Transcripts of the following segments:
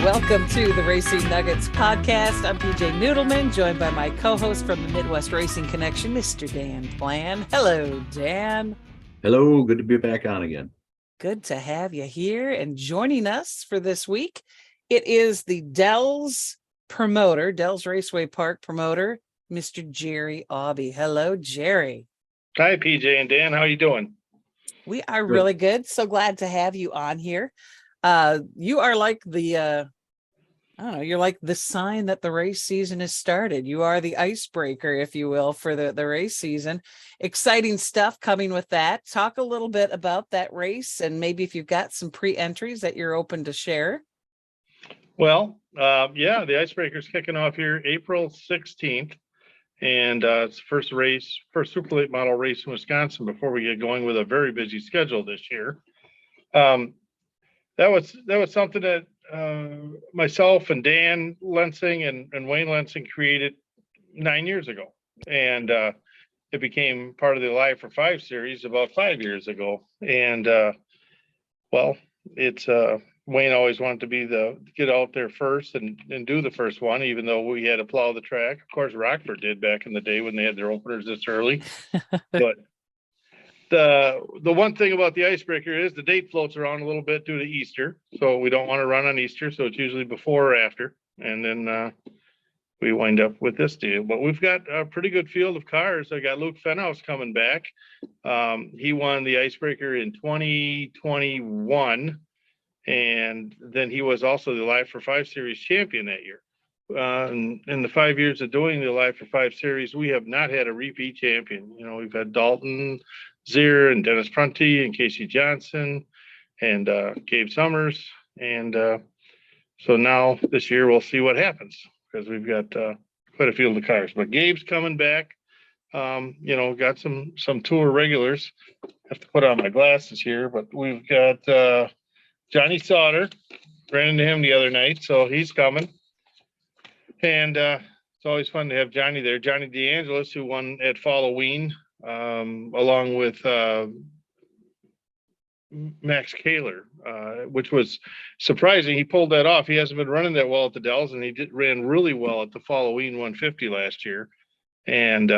Welcome to the Racing Nuggets podcast. I'm PJ Noodleman, joined by my co-host from the Midwest Racing Connection, Mr. Dan Plan. Hello, Dan. Hello, good to be back on again. Good to have you here. And joining us for this week, it is the Dells promoter, Dells Raceway Park promoter, Mr. Jerry Auby. Hello, Jerry. Hi, PJ and Dan. How are you doing? We are really good. So glad to have you on here. You are like the you're like the sign that the race season has started. You are the icebreaker, if you will, for the race season. Exciting stuff coming with that. Talk a little bit about that race and maybe if you've got some pre-entries that you're open to share. Well, the icebreaker's kicking off here April 16th. And it's the first super late model race in Wisconsin before we get going with a very busy schedule this year. That was something that myself and Dan Lensing and Wayne Lensing created 9 years ago. And it became part of the Alive for 5 series about 5 years ago. And it's Wayne always wanted to get out there first and do the first one, even though we had to plow the track. Of course, Rockford did back in the day when they had their openers this early. But the one thing about the icebreaker is the date floats around a little bit due to Easter. So we don't want to run on Easter. So it's usually before or after. And then we wind up with this deal. But we've got a pretty good field of cars. I got Luke Fenhouse coming back. He won the icebreaker in 2021. And then he was also the Alive for 5 series champion that year. In the 5 years of doing the Alive for 5 series, we have not had a repeat champion. You know, we've had Dalton Zier and Dennis Prunty and Casey Johnson and Gabe Summers. And so now this year we'll see what happens because we've got quite a field of cars. But Gabe's coming back. Got some tour regulars. I have to put on my glasses here, but we've got Johnny Sauter, ran into him the other night, so he's coming. And it's always fun to have Johnny there. Johnny DeAngelis, who won at Halloween, along with Max Kaler, which was surprising. He pulled that off. He hasn't been running that well at the Dells, and he ran really well at the Halloween 150 last year. And,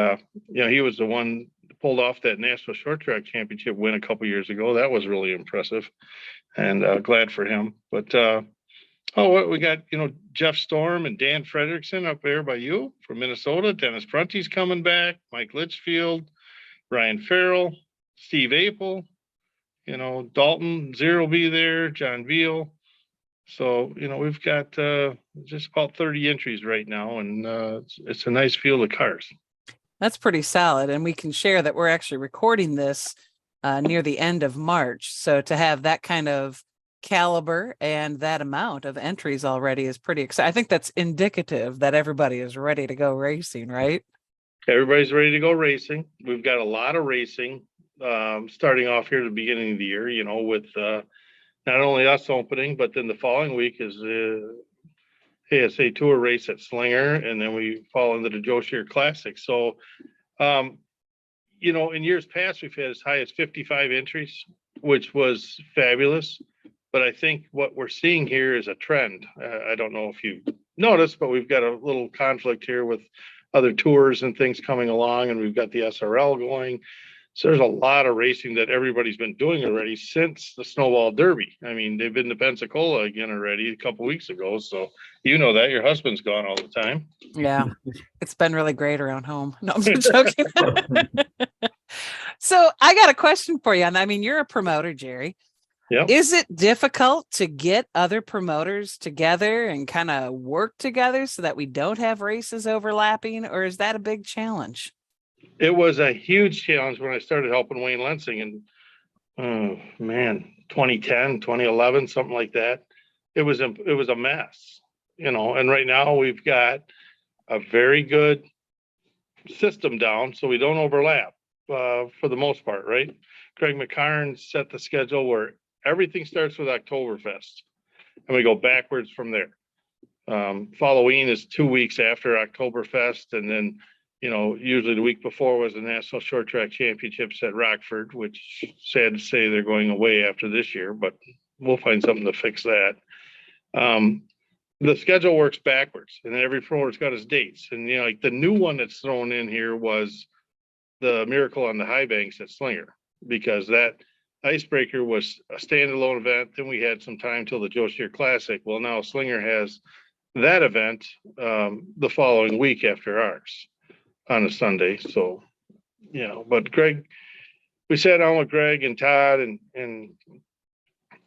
he was the one that pulled off that National Short Track Championship win a couple years ago. That was really impressive. And glad for him. But we got, Jeff Storm and Dan Fredrickson up there by you from Minnesota. Dennis Prunty's coming back. Mike Litchfield, Ryan Farrell, Steve Apel, Dalton Zier will be there, John Veal. So, we've got just about 30 entries right now, and it's a nice field of cars. That's pretty solid. And we can share that we're actually recording this near the end of March. So to have that kind of caliber and that amount of entries already is pretty exciting. I think that's indicative that everybody is ready to go racing, right? Everybody's ready to go racing. We've got a lot of racing starting off here at the beginning of the year, with not only us opening, but then the following week is ASA Tour race at Slinger, and then we fall into the Joe Shear Classic. So, in years past, we've had as high as 55 entries, which was fabulous. But I think what we're seeing here is a trend. I don't know if you've noticed, but we've got a little conflict here with other tours and things coming along, and we've got the SRL going. So there's a lot of racing that everybody's been doing already since the Snowball Derby. I mean, they've been to Pensacola again already a couple weeks ago. So that your husband's gone all the time. Yeah, it's been really great around home. No, I'm just joking. So I got a question for you. I mean, you're a promoter, Jerry. Yeah. Is it difficult to get other promoters together and kind of work together so that we don't have races overlapping, or is that a big challenge? It was a huge challenge when I started helping Wayne Lensing in 2010, 2011, something like that. It was a mess, and right now we've got a very good system down, so we don't overlap for the most part, right? Craig McCarn set the schedule where everything starts with Oktoberfest, and we go backwards from there. Halloween is 2 weeks after Oktoberfest, and then usually the week before was the National Short Track Championships at Rockford, which sad to say they're going away after this year, but we'll find something to fix that. the schedule works backwards, and every promoter's got his dates. And like the new one that's thrown in here was the Miracle on the High Banks at Slinger, because that Icebreaker was a standalone event. Then we had some time till the Joe Shear Classic. Well, now Slinger has that event the following week after ours on a Sunday. So, but Greg, we sat down with Greg and Todd and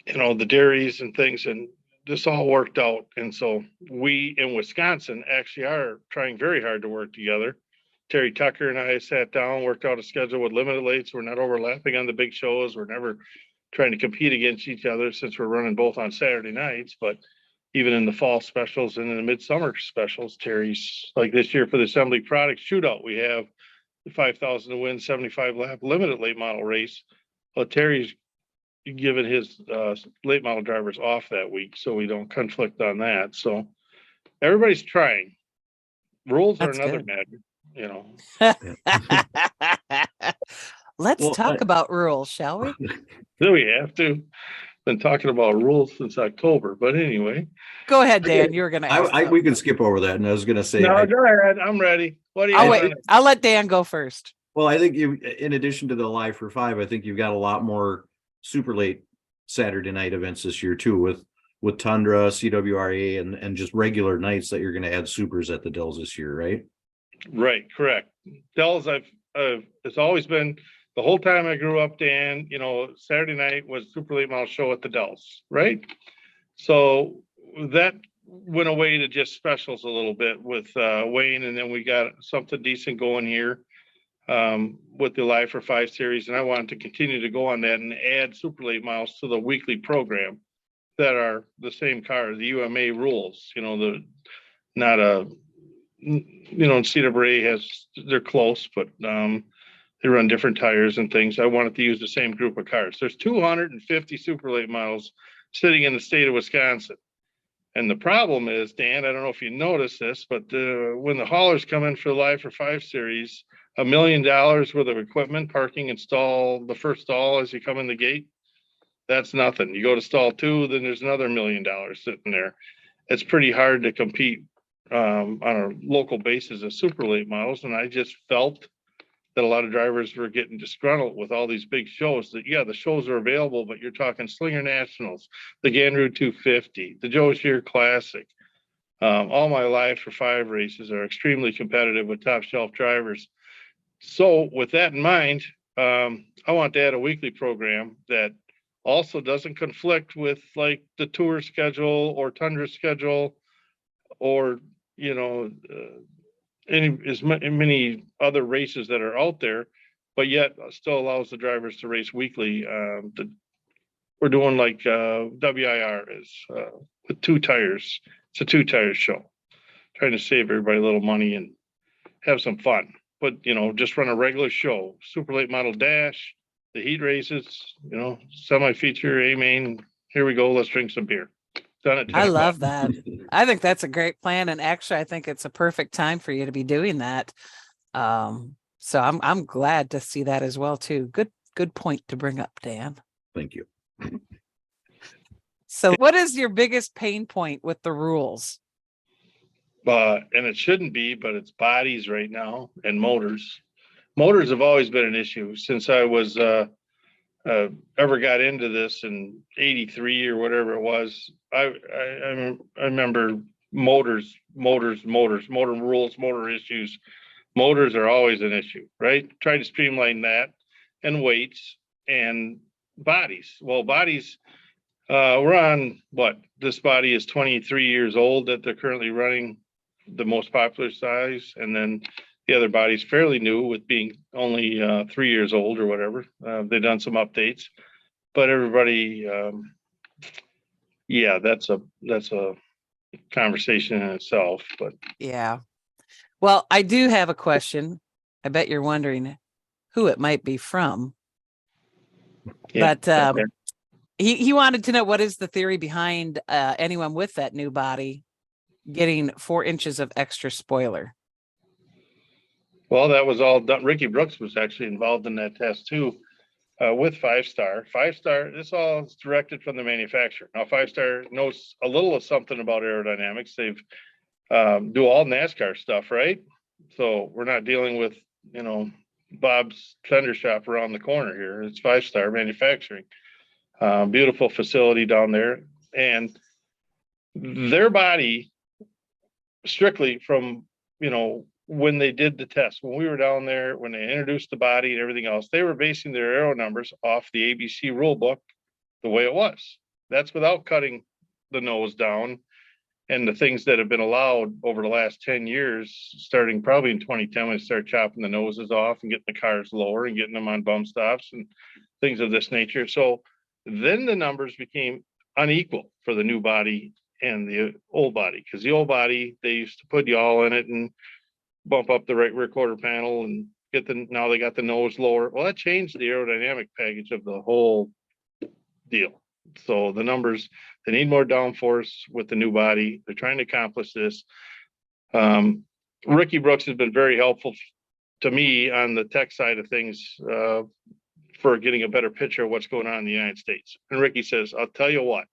the dairies and things, and this all worked out. And so we in Wisconsin actually are trying very hard to work together. Terry Tucker and I sat down, worked out a schedule with limited lates. We're not overlapping on the big shows. We're never trying to compete against each other since we're running both on Saturday nights. But even in the fall specials and in the midsummer specials, Terry's like this year for the Assembly Product Shootout, we have the 5,000 to win 75 lap limited late model race. Well, Terry's given his late model drivers off that week, so we don't conflict on that. So everybody's trying. Rules are That's another good. matter. Let's talk about rules, shall we? Do we have to? Been talking about rules since October, but anyway. Go ahead, Dan. You were going to ask. We can skip over that, and I was going to say. No, go ahead. I'm ready. What do you? I'll wait. I'll let Dan go first. Well, I think in addition to the Live for Five, I think you've got a lot more super late Saturday night events this year too, with Tundra, CWRA, and just regular nights that you're going to add supers at the Dells this year, right? Right, correct. Dells, it's always been the whole time I grew up, Dan. Saturday night was super late model show at the Dells, right? So that went away to just specials a little bit with Wayne, and then we got something decent going here with the Live for Five series, and I wanted to continue to go on that and add super late models to the weekly program that are the same car, the UMA rules. CWA they're close, but they run different tires and things. I wanted to use the same group of cars. There's 250 super late models sitting in the state of Wisconsin. And the problem is, Dan, I don't know if you noticed this, but when the haulers come in for the Live for Five series, $1 million worth of equipment, parking, install the first stall as you come in the gate, that's nothing. You go to stall 2, then there's another $1 million sitting there. It's pretty hard to compete on a local basis of super late models. And I just felt that a lot of drivers were getting disgruntled with all these big shows that, the shows are available, but you're talking Slinger Nationals, the Ganru 250, the Joe Shear Classic. All my Live for Five races are extremely competitive with top shelf drivers. So with that in mind, I want to add a weekly program that also doesn't conflict with like the tour schedule or Tundra schedule or many other races that are out there, but yet still allows the drivers to race weekly. We're doing like WIR is with 2 tires. It's a 2-tire show, trying to save everybody a little money and have some fun. But just run a regular show, super late model dash, the heat races, semi-feature, A-main. Here we go. Let's drink some beer. Done at 10 I o'clock. love that. I think that's a great plan. And actually, I think it's a perfect time for you to be doing that. So I'm glad to see that as well, too. Good point to bring up, Dan. Thank you. So what is your biggest pain point with the rules? And it shouldn't be, but it's bodies right now and motors. Motors have always been an issue since I was ever got into this in '83 or whatever it was. I remember motor rules, motor issues. Motors are always an issue, right? Try to streamline that, and weights and bodies. Well, bodies, we're on what? This body is 23 years old that they're currently running the most popular size, and then the other body's fairly new with being only 3 years old or whatever. They've done some updates, but everybody, that's a conversation in itself. But yeah, well, I do have a question. I bet you're wondering who it might be from. yeah, But he wanted to know, what is the theory behind anyone with that new body getting 4 inches of extra spoiler? Well, that was all done. Ricky Brooks was actually involved in that test too. with 5-star. 5-star, this all is directed from the manufacturer. Now, 5-star knows a little of something about aerodynamics. They've do all NASCAR stuff, right? So we're not dealing with, Bob's Fender Shop around the corner here. It's 5-star manufacturing. Beautiful facility down there. And their body, strictly from, when they did the test, when we were down there, when they introduced the body and everything else, they were basing their aero numbers off the ABC rule book the way it was. That's without cutting the nose down and the things that have been allowed over the last 10 years, starting probably in 2010, when they start chopping the noses off and getting the cars lower and getting them on bump stops and things of this nature. So then the numbers became unequal for the new body and the old body, because the old body, they used to put yaw in it and bump up the right rear quarter panel and now they got the nose lower. Well, that changed the aerodynamic package of the whole deal. So the numbers, they need more downforce with the new body. They're trying to accomplish this. Ricky Brooks has been very helpful to me on the tech side of things for getting a better picture of what's going on in the United States. And Ricky says, I'll tell you what,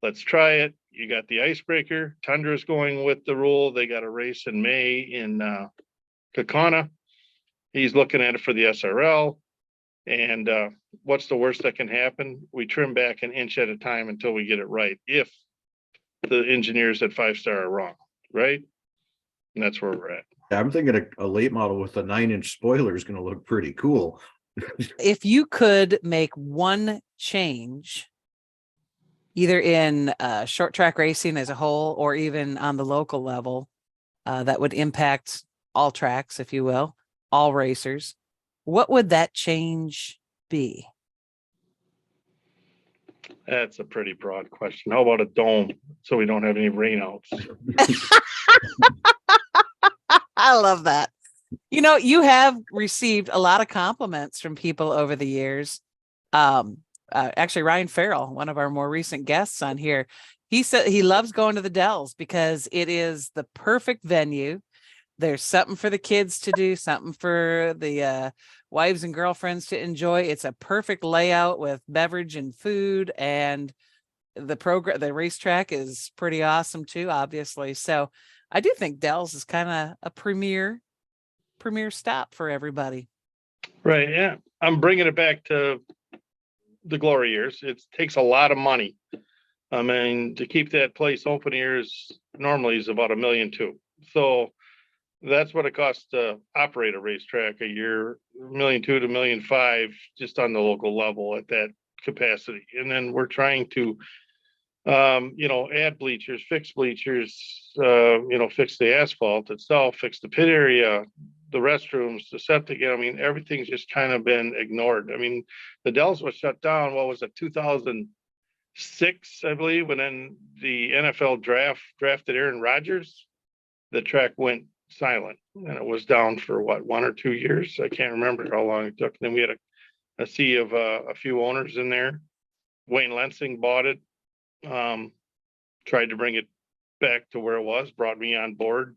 let's try it. You got the Icebreaker. Tundra's going with the rule. They got a race in May in Kakana. He's looking at it for the SRL. And what's the worst that can happen? We trim back an inch at a time until we get it right. If the engineers at 5-star are wrong, right? And that's where we're at. I'm thinking a late model with a 9-inch spoiler is going to look pretty cool. If you could make one change, either in short track racing as a whole, or even on the local level, that would impact all tracks, if you will, all racers, what would that change be? That's a pretty broad question. How about a dome so we don't have any rainouts? I love that. You have received a lot of compliments from people over the years. Actually, Ryan Farrell, one of our more recent guests on here, he said he loves going to the Dells because it is the perfect venue. There's something for the kids to do, something for the wives and girlfriends to enjoy. It's a perfect layout with beverage and food, and the racetrack is pretty awesome too, obviously. So I do think Dells is kind of a premier stop for everybody. Right. Yeah. I'm bringing it back to the glory years. It takes a lot of money. I mean, to keep that place open here normally is about $1.2 million. So that's what it costs to operate a racetrack a year, $1.2 million to $1.5 million just on the local level at that capacity. And then we're trying to, add bleachers, fix bleachers, fix the asphalt itself, fix the pit area, the restrooms, the septic. I mean, everything's just kind of been ignored. I mean, the Dells was shut down. What was it, 2006, I believe, when then the NFL drafted Aaron Rodgers. The track went silent, and it was down for 1 or 2 years. I can't remember how long it took. And then we had a sea of a few owners in there. Wayne Lensing bought it, tried to bring it back to where it was, brought me on board,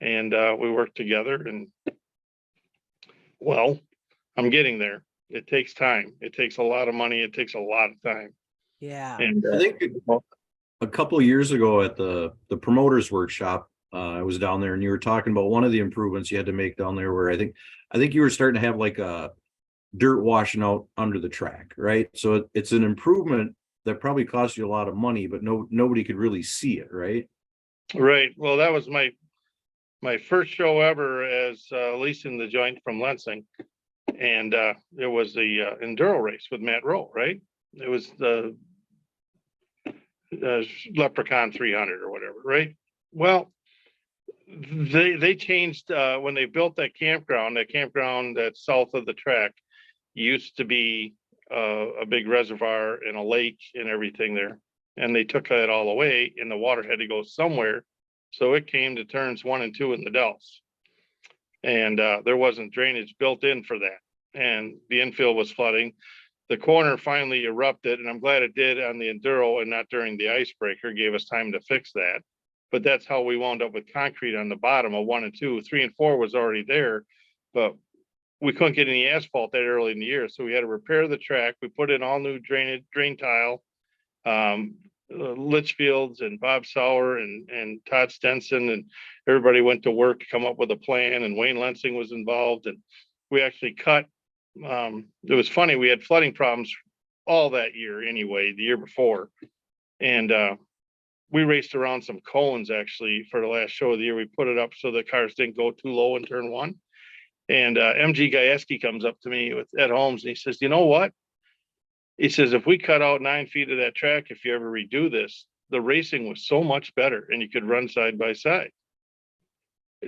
and we worked together. And well, I'm getting there. It takes time. It takes a lot of money. It takes a lot of time. Yeah. And I think a couple of years ago at the promoters workshop, I was down there and you were talking about one of the improvements you had to make down there, where I think you were starting to have like a dirt washing out under the track, right? So it's an improvement that probably cost you a lot of money, but nobody could really see it, right? Right. Well, that was my first show ever as leasing the joint from Lensing, and it was the enduro race with Matt Rowe, right? It was the Leprechaun 300 or whatever, right? Well, they changed when they built that campground that's south of the track used to be a big reservoir and a lake and everything there, and they took that all away, and the water had to go somewhere, so it came to turns 1 and 2 in the Dells, and there wasn't drainage built in for that, and the infill was flooding. The corner finally erupted, and I'm glad it did on the enduro and not during the Icebreaker. Gave us time to fix that. But that's how we wound up with concrete on the bottom of 1 and 2. 3 and 4 was already there, but we couldn't get any asphalt that early in the year, so we had to repair the track. We put in all new drain tile. Litchfields and Bob Sauer and Todd Stenson and everybody went to work to come up with a plan, and Wayne Lensing was involved, and we actually cut. It was funny, we had flooding problems all that year anyway, the year before, and we raced around some cones actually for the last show of the year. We put it up so the cars didn't go too low in turn one, and MG Gajewski comes up to me with Ed Holmes and he says, you know what? He says, if we cut out 9 feet of that track, if you ever redo this, the racing was so much better and you could run side by side.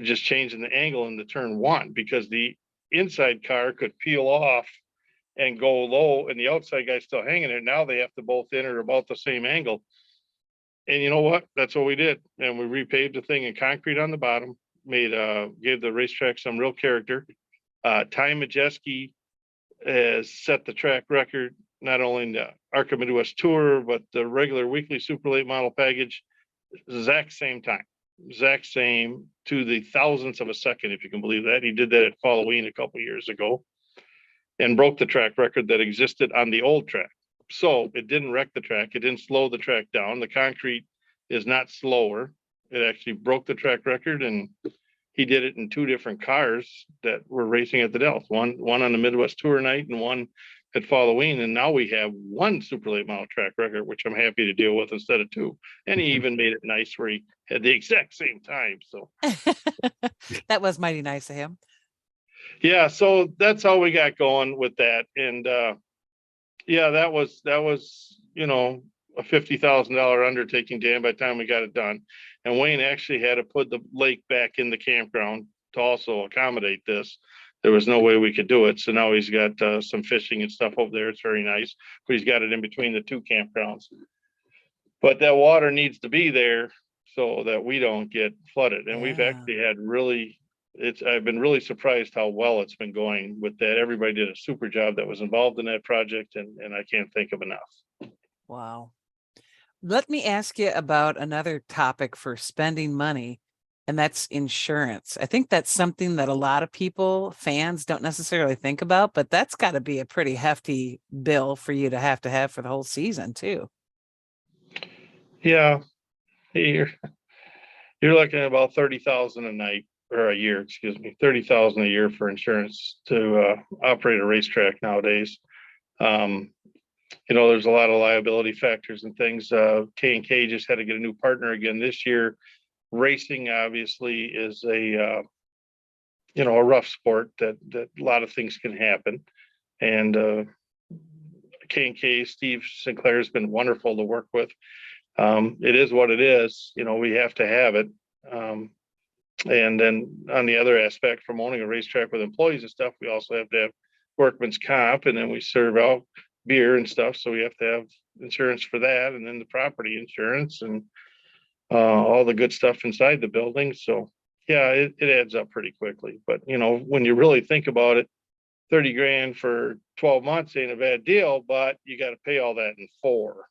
Just changing the angle in the turn one, because the inside car could peel off and go low and the outside guy's still hanging there. Now they have to both enter about the same angle. And you know what? That's what we did. And we repaved the thing in concrete on the bottom, gave the racetrack some real character. Ty Majeski has set the track record, not only in the ARCA Midwest Tour, but the regular weekly super late model package, exact same time, exact same to the thousandths of a second, if you can believe that. He did that at Halloween a couple years ago and broke the track record that existed on the old track. So it didn't wreck the track. It didn't slow the track down. The concrete is not slower. It actually broke the track record, and he did it in 2 different cars that were racing at the Dells, one on the Midwest Tour night and one at Halloween. And now we have 1 super late model track record, which I'm happy to deal with instead of 2. And he even made it nice where he had the exact same time. So that was mighty nice of him. Yeah, so that's how we got going with that. And yeah, that was a $50,000 undertaking, Dan, by the time we got it done. And Wayne actually had to put the lake back in the campground to also accommodate this. There was no way we could do it. So now he's got some fishing and stuff over there. It's very nice, but he's got it in between the 2 campgrounds. But that water needs to be there so that we don't get flooded. And we've actually had I've been really surprised how well it's been going with that. Everybody did a super job that was involved in that project, and I can't think of enough. Wow. Let me ask you about another topic for spending money, and that's insurance. I think that's something that a lot of fans don't necessarily think about, but that's got to be a pretty hefty bill for you to have for the whole season too. Yeah, you're looking at about 30,000 a night, or a year, excuse me, 30,000 a year for insurance to operate a racetrack nowadays. There's a lot of liability factors and things. K&K just had to get a new partner again this year. Racing obviously is a rough sport that a lot of things can happen. And K&K, Steve Sinclair has been wonderful to work with. It is what it is. We have to have it. And then on the other aspect, from owning a racetrack with employees and stuff, we also have to have workman's comp, and then we serve out beer and stuff. So we have to have insurance for that, and then the property insurance and all the good stuff inside the building. So yeah, it adds up pretty quickly. But when you really think about it, 30 grand for 12 months ain't a bad deal, but you got to pay all that in 4.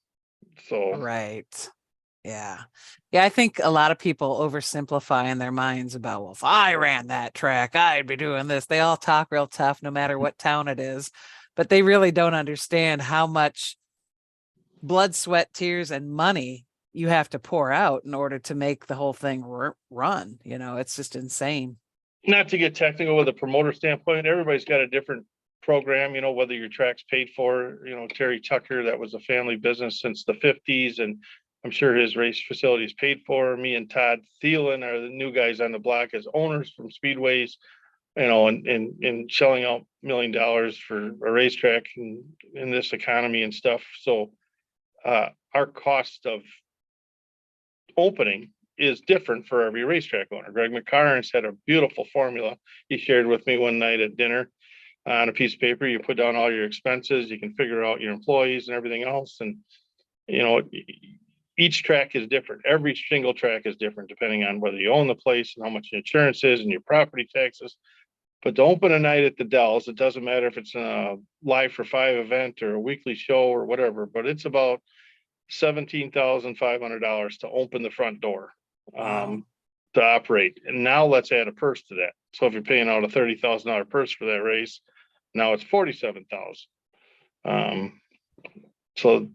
So right. Yeah. I think a lot of people oversimplify in their minds about, well, if I ran that track, I'd be doing this. They all talk real tough, no matter what town it is, but they really don't understand how much blood, sweat, tears, and money you have to pour out in order to make the whole thing run. It's just insane. Not to get technical with a promoter standpoint, everybody's got a different program, whether your track's paid for. Terry Tucker, that was a family business since the 50s, and I'm sure his race facility is paid for. Me and Todd Thielen are the new guys on the block as owners from Speedways, and shelling out $1 million for a racetrack in this economy and stuff. So our cost of opening is different for every racetrack owner. Greg McCarnes had a beautiful formula he shared with me one night at dinner. On a piece of paper, you put down all your expenses, you can figure out your employees and everything else. And, each track is different. Every single track is different depending on whether you own the place and how much insurance is and your property taxes. But to open a night at the Dells, it doesn't matter if it's a live for 5 event or a weekly show or whatever, but it's about $17,500 to open the front door. Wow. to operate. And now let's add a purse to that. So if you're paying out a $30,000 purse for that race, now it's 47,000. So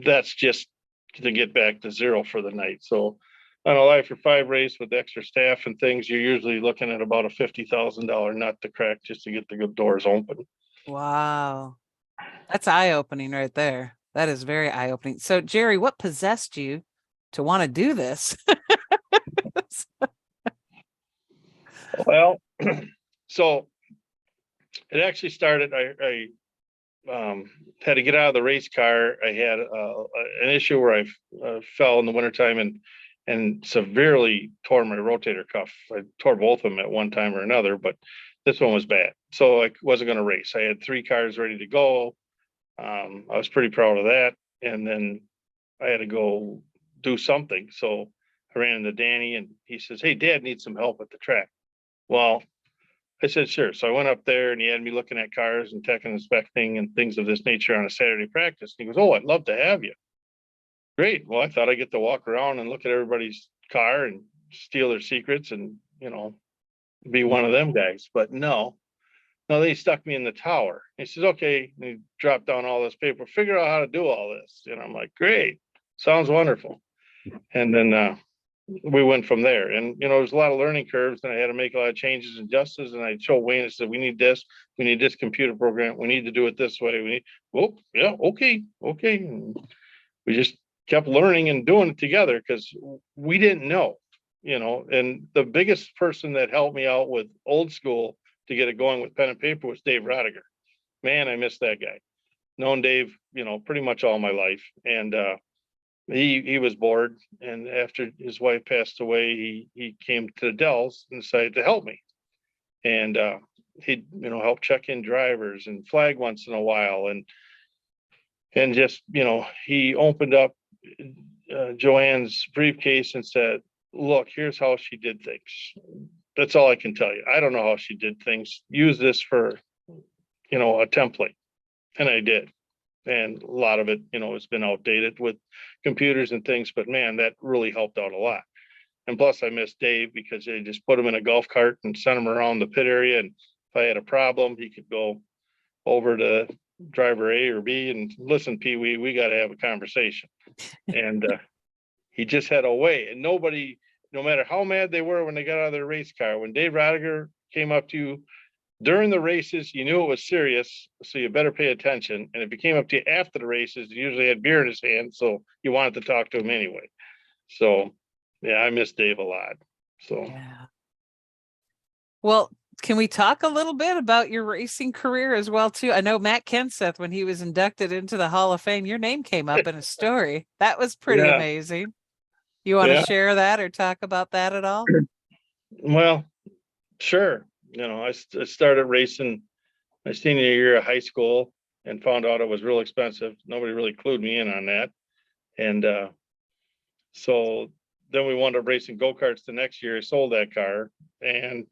that's just to get back to zero for the night. So on a Life for 5 race with extra staff and things, you're usually looking at about a $50,000 nut to crack just to get the good doors open. Wow. That's eye-opening right there. That is very eye-opening. So Jerry, what possessed you to want to do this? Well, so it actually started, I had to get out of the race car. I had an issue where I fell in the wintertime and severely tore my rotator cuff. I tore both of them at one time or another, but this one was bad. So I wasn't going to race. I had 3 cars ready to go. I was pretty proud of that. And then I had to go do something. So I ran into Danny and he says, "Hey, Dad needs some help at the track." Well, I said, sure. So I went up there and he had me looking at cars and tech and inspecting and things of this nature on a Saturday practice. And he goes, "Oh, I'd love to have you." Great. Well, I thought I get to walk around and look at everybody's car and steal their secrets and, be one of them guys. But no, they stuck me in the tower. He says, "Okay." And he dropped down all this paper, "Figure out how to do all this." And I'm like, "Great. Sounds wonderful." And then, we went from there. And, there's a lot of learning curves and I had to make a lot of changes and adjustments. And I showed Wayne and said, we need this computer program. We need to do it this way. Oh, yeah, okay. And we just kept learning and doing it together because we didn't know, and the biggest person that helped me out with old school to get it going with pen and paper was Dave Rodiger. Man, I miss that guy. Known Dave, pretty much all my life. And, he was bored, and after his wife passed away, he came to the Dells and decided to help me. And he'd help check in drivers and flag once in a while, and just he opened up Joanne's briefcase and said, "Look, here's how she did things. That's all I can tell you. I don't know how she did things. Use this for a template." And I did. And a lot of it, has been outdated with computers and things, but man, that really helped out a lot. And plus I miss Dave because they just put him in a golf cart and sent him around the pit area. And if I had a problem, he could go over to driver A or B and listen, Pee Wee, we got to have a conversation. And he just had a way, and nobody, no matter how mad they were when they got out of their race car, when Dave Rodiger came up to you during the races, you knew it was serious, so you better pay attention. And if he came up to you after the races, he usually had beer in his hand, so you wanted to talk to him anyway. So, yeah, I miss Dave a lot. So, yeah. Well, can we talk a little bit about your racing career as well, too? I know Matt Kenseth, when he was inducted into the Hall of Fame, your name came up in a story. That was pretty amazing. You want to share that or talk about that at all? Well, sure. I started racing my senior year of high school and found out it was real expensive. Nobody really clued me in on that. And so then we wound up racing go-karts the next year. I sold that car. And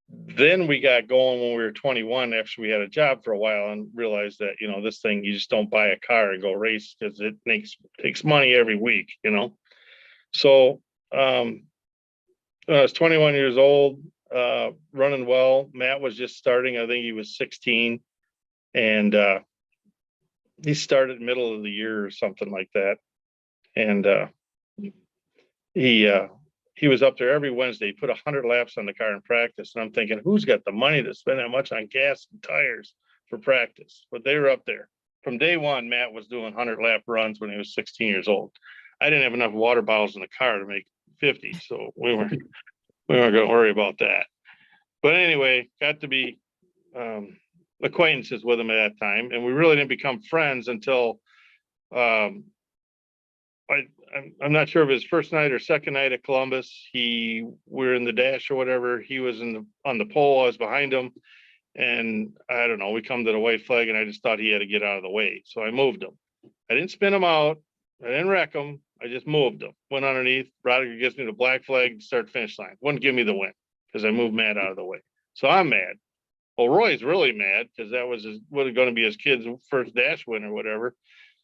then we got going when we were 21 after we had a job for a while and realized that, this thing, you just don't buy a car and go race because it takes money every week, So when I was 21 years old, running well. Matt was just starting. I think he was 16, and he started middle of the year or something like that. And he was up there every Wednesday. He put 100 laps on the car in practice, and I'm thinking, who's got the money to spend that much on gas and tires for practice? But they were up there from day one. Matt was doing 100 lap runs when he was 16 years old. I didn't have enough water bottles in the car to make 50, so we weren't going to worry about that. But anyway, got to be acquaintances with him at that time, and we really didn't become friends until I'm not sure if his first night or second night at Columbus. We're in the dash or whatever. He was on the pole. I was behind him, and I don't know. We come to the white flag, and I just thought he had to get out of the way, so I moved him. I didn't spin him out. I didn't wreck him. I just moved him. Went underneath. Rodiger gives me the black flag. Start finish line. Wouldn't give me the win because I moved Matt out of the way. So I'm mad. Well, Roy's really mad because that was going to be his kid's first dash win or whatever.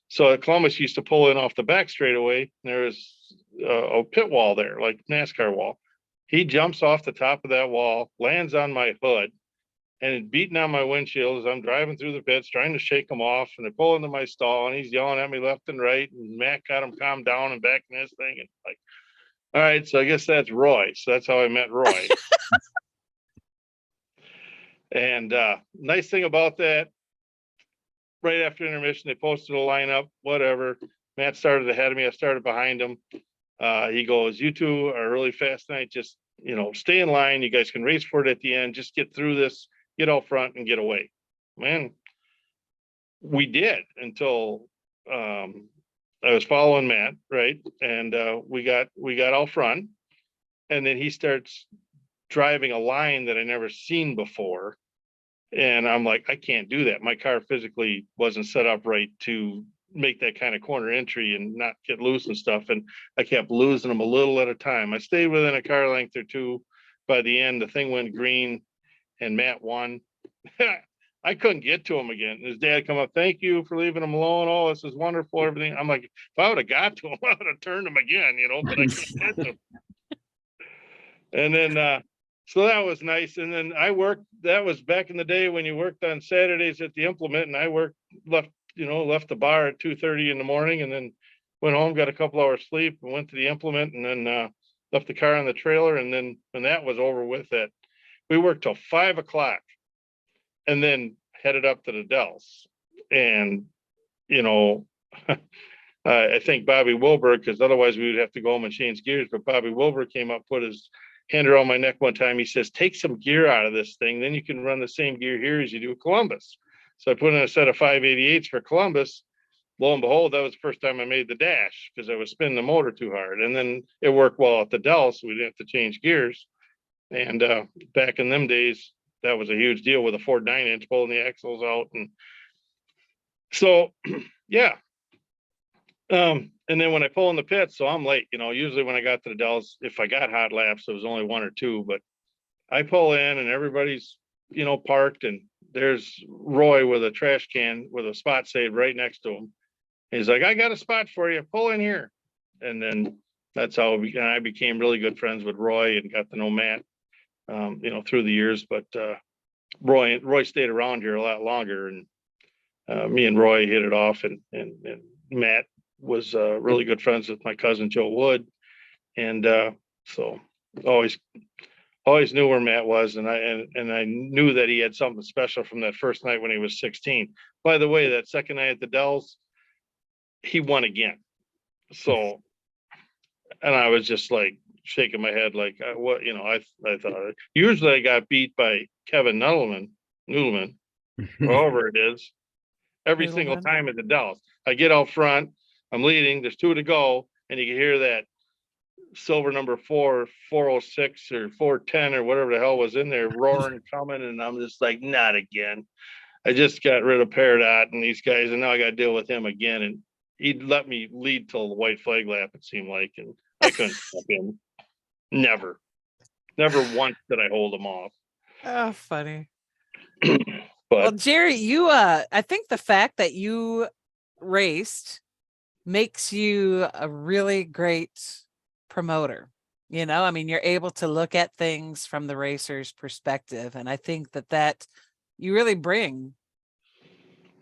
So Columbus used to pull in off the back straightaway. There was a pit wall there, like NASCAR wall. He jumps off the top of that wall, lands on my hood, and it's beating on my windshield as I'm driving through the pits, trying to shake him off. And I pull into my stall, and he's yelling at me left and right. And Matt got him calmed down and back in his thing. And like, all right, so I guess that's Roy. So that's how I met Roy. And nice thing about that, right after intermission, they posted a lineup, whatever. Matt started ahead of me. I started behind him. He goes, "You two are really fast tonight. Just, stay in line. You guys can race for it at the end. Just get through this, get out front and get away." Man, we did until I was following Matt, right? And we got out front, and then he starts driving a line that I never seen before. And I'm like, I can't do that. My car physically wasn't set up right to make that kind of corner entry and not get loose and stuff. And I kept losing them a little at a time. I stayed within a car length or two. By the end, the thing went green and Matt won. I couldn't get to him again. His dad come up, "Thank you for leaving him alone. Oh, this is wonderful, everything." I'm like, if I would have got to him, I would have turned him again, but I couldn't get to him. And then, so that was nice. And then I worked, that was back in the day when you worked on Saturdays at the implement, and I left the bar at 2:30 in the morning, and then went home, got a couple hours sleep, and went to the implement, and then left the car on the trailer. And then when that was over with, that we worked till 5 o'clock, and then headed up to the Dells. And I think Bobby Wilbur, because otherwise we would have to go home and change gears. But Bobby Wilbur came up, put his hand around my neck one time. He says, "Take some gear out of this thing, then you can run the same gear here as you do at Columbus." So I put in a set of 588s for Columbus. Lo and behold, that was the first time I made the dash because I was spinning the motor too hard. And then it worked well at the Dell, so we didn't have to change gears. And back in them days, that was a huge deal with a Ford 9-inch pulling the axles out. And so, yeah. And then when I pull in the pits, so I'm late, usually when I got to the Dells, if I got hot laps, it was only one or two, but I pull in and everybody's, parked, and there's Roy with a trash can with a spot saved right next to him. He's like, "I got a spot for you, pull in here." And then that's how I became really good friends with Roy and got to know Matt, through the years. But Roy stayed around here a lot longer, and me and Roy hit it off, and Matt was really good friends with my cousin Joe Wood. And so always knew where Matt was, and I knew that he had something special from that first night when he was 16. By the way, that second night at the Dells, he won again. So, and I was just like shaking my head, like, what, I thought usually I got beat by Kevin Noodleman, however it is, every single time at the Dells. I get out front, I'm leading, there's 2 to go, and you can hear that silver number 406 or 410 or whatever the hell was in there roaring coming, and I'm just like, not again. I just got rid of Peridot and these guys, and now I got to deal with him again. And he'd let me lead till the white flag lap, it seemed like, and I couldn't stop him. Never once did I hold him off. Oh, funny. But well, Jerry, I think the fact that you raced makes you a really great promoter. You're able to look at things from the racer's perspective, and I think that you really bring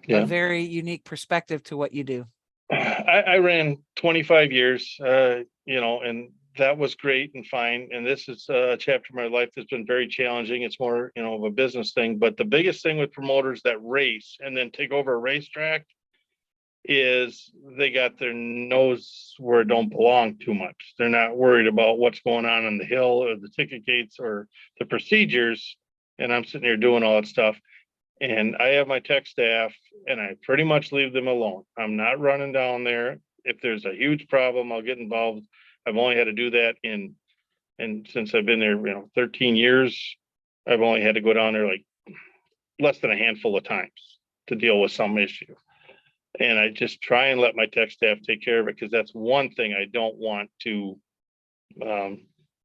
a very unique perspective to what you do. I ran 25 years, and that was great and fine. And this is a chapter of my life that's been very challenging. It's more, of a business thing. But the biggest thing with promoters that race and then take over a racetrack is they got their nose where it don't belong too much. They're not worried about what's going on the hill or the ticket gates or the procedures. And I'm sitting here doing all that stuff. And I have my tech staff, and I pretty much leave them alone. I'm not running down there. If there's a huge problem, I'll get involved. I've only had to do that and since I've been there, 13 years, I've only had to go down there like less than a handful of times to deal with some issue. And I just try and let my tech staff take care of it, because that's one thing I don't want to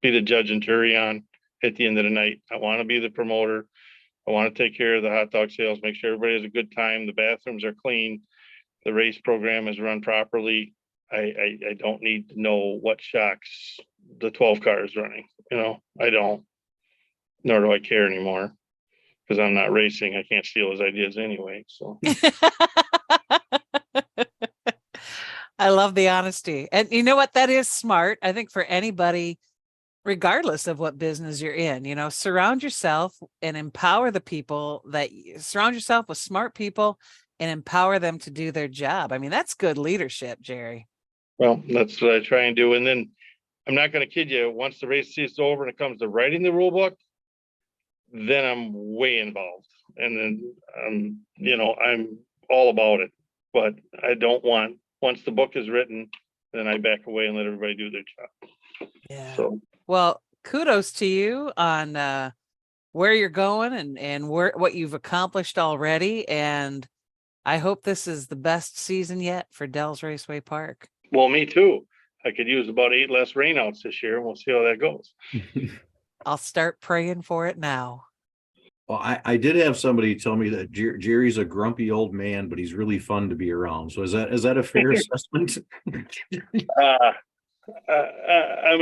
be the judge and jury on at the end of the night. I want to be the promoter. I want to take care of the hot dog sales, make sure everybody has a good time. The bathrooms are clean. The race program is run properly. I don't need to know what shocks the 12 cars running. I don't, nor do I care anymore because I'm not racing. I can't steal his ideas anyway. So I love the honesty. And you know what? That is smart. I think for anybody, regardless of what business you're in, surround yourself and empower the people surround yourself with smart people and empower them to do their job. I mean, that's good leadership, Jerry. well, that's what I try and do. And then I'm not going to kid you. Once the race season's over and it comes to writing the rule book, then I'm way involved. And then, I'm all about it. But I don't want, once the book is written, then I back away and let everybody do their job. Yeah. So, Well, kudos to you on where you're going and what you've accomplished already. And I hope this is the best season yet for Dells Raceway Park. well, me too. I could use about 8 less rainouts this year, and we'll see how that goes. I'll start praying for it now. Well, I did have somebody tell me that Jerry's a grumpy old man, but he's really fun to be around. So is that a fair assessment? I'm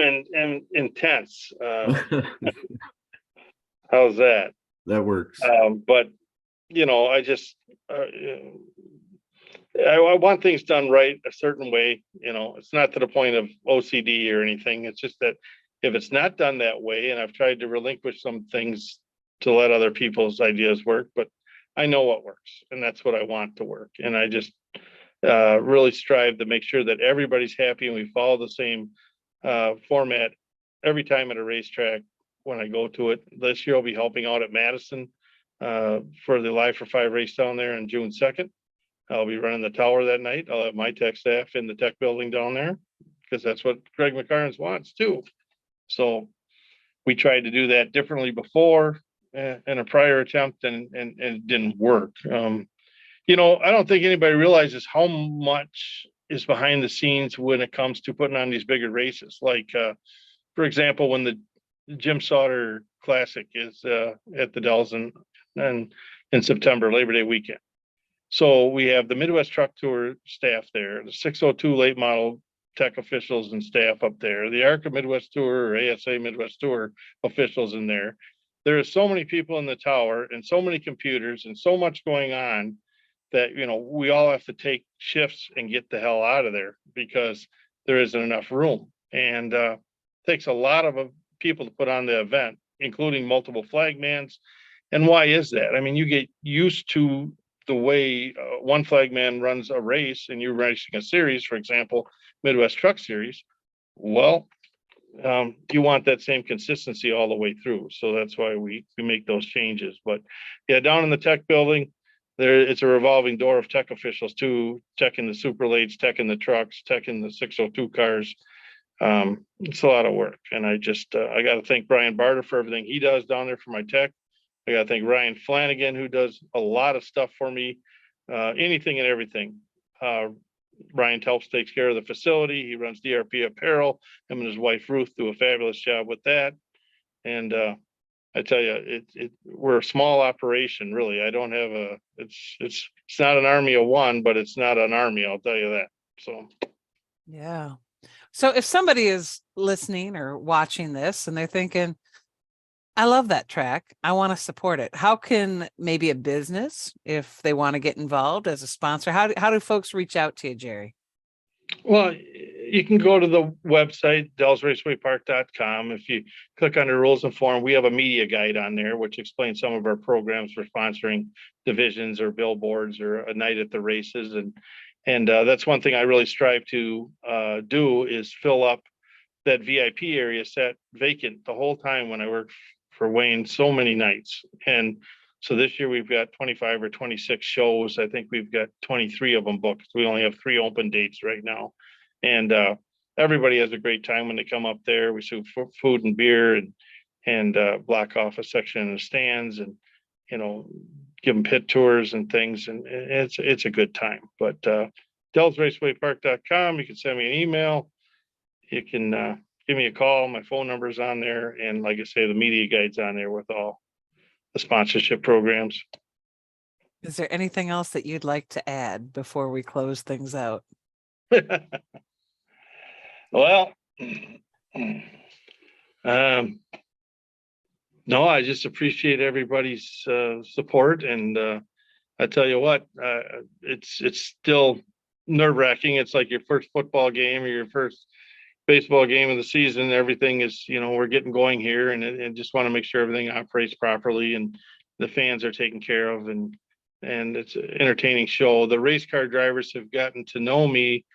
intense. How's that? That works. But I just I want things done right a certain way. It's not to the point of OCD or anything. It's just that if it's not done that way, and I've tried to relinquish some things to let other people's ideas work, but I know what works, and that's what I want to work. And I just really strive to make sure that everybody's happy and we follow the same format every time at a racetrack when I go to it. This year I'll be helping out at Madison for the Live for 5 race down there on June 2nd. I'll be running the tower that night. I'll have my tech staff in the tech building down there because that's what Greg McCarnes wants too. So we tried to do that differently before in a prior attempt and it didn't work. I don't think anybody realizes how much is behind the scenes when it comes to putting on these bigger races. Like, for example, when the Jim Sauter Classic is at the Dells in September, Labor Day weekend. So we have the Midwest Truck Tour staff there, the 602 late model tech officials and staff up there, the ARCA Midwest Tour or ASA Midwest Tour officials in there. There are so many people in the tower and so many computers and so much going on that, we all have to take shifts and get the hell out of there because there isn't enough room. And takes a lot of people to put on the event, including multiple flagmans. And why is that? I mean, you get used to the way one flagman runs a race and you're racing a series, for example, Midwest Truck Series. Well, you want that same consistency all the way through. So that's why we make those changes. But yeah, down in the tech building, it's a revolving door of tech officials too, checking the super lates, checking the trucks, checking the 602 cars. It's a lot of work. And I just, I got to thank Brian Barter for everything he does down there for my tech. I got to thank Ryan Flanagan, who does a lot of stuff for me, anything and everything. Ryan Telps takes care of the facility. He runs DRP Apparel. Him and his wife, Ruth, do a fabulous job with that. And I tell you, we're a small operation, really. I don't have it's not an army of one, but it's not an army, I'll tell you that. So, yeah. So if somebody is listening or watching this and they're thinking, I love that track, I want to support it, how can maybe a business, if they want to get involved as a sponsor, how do folks reach out to you, Jerry? Well, you can go to the website, dellsracewaypark.com. If you click under rules and form, we have a media guide on there, which explains some of our programs for sponsoring divisions or billboards or a night at the races. And that's one thing I really strive to do is fill up that VIP area sat vacant the whole time when I worked for Wayne so many nights. And so this year we've got 25 or 26 shows. I think we've got 23 of them booked. We only have 3 open dates right now. And everybody has a great time when they come up there. We serve food and beer and block off a section in the stands and, give them pit tours and things. And it's a good time. But dellsracewaypark.com, you can send me an email. You can give me a call. My phone number's on there. And like I say, the media guide's on there with all the sponsorship programs. Is there anything else that you'd like to add before we close things out? Well, No, I just appreciate everybody's support, and I tell you what, it's still nerve-wracking. It's like your first football game or your first baseball game of the season. Everything is, we're getting going here, and just want to make sure everything operates properly and the fans are taken care of, and it's an entertaining show. The race car drivers have gotten to know me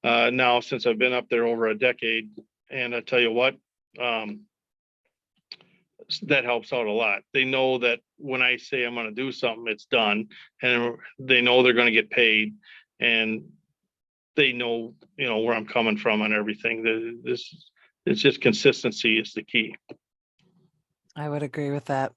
now since I've been up there over a decade, and I tell you what, that helps out a lot. They know that when I say I'm going to do something, it's done, and they know they're going to get paid, and they know, where I'm coming from on everything. It's just consistency is the key. I would agree with that.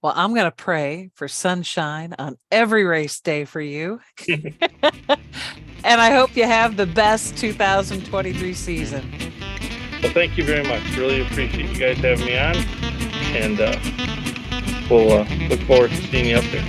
Well, I'm going to pray for sunshine on every race day for you. And I hope you have the best 2023 season. Well, thank you very much. Really appreciate you guys having me on, and we'll look forward to seeing you up there.